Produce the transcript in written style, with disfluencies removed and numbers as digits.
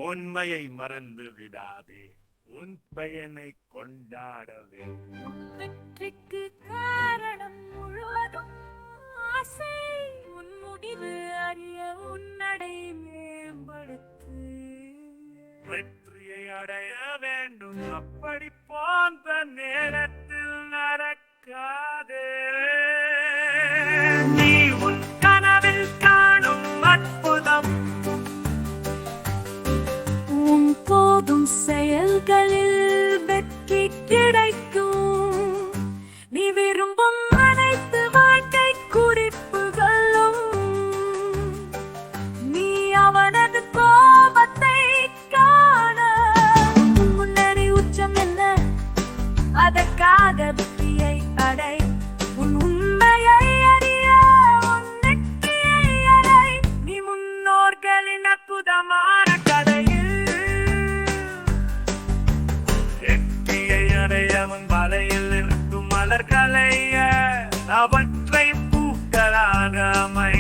உண்மையை மறந்து விடாதே, உன் பயனை கொண்டாடவே. வெற்றிக்கு காரணம் முழுவதும் ஆசை, உன் முடிவு அறிய உன்னடை மேம்படுத்து. வெற்றியை அடைய வேண்டும், அப்படி போன்ற நேரத்தில் நடக்காதே. நீ உன் கனவில் காணும் அற்புதம் உன் போதும் செயல்களில் வெற்றி கிடைக்கும். நீ விரும்பும் அனைத்து வாழ்க்கை குறிப்புகளும் நீ அவனது கோபத்தை காண. முன்னேறி உச்சம் என்ன, அதற்காக வெற்றியை அடை. உன் உண்மையை அறிய உன் நெற்றியை அடை. நீ முன்னோர்களின் அற்புதமான கதையில் வெற்றியை அடைய உன் வலையில் இருக்கும் மலர்களைய அவற்றை பூக்களாக அமை.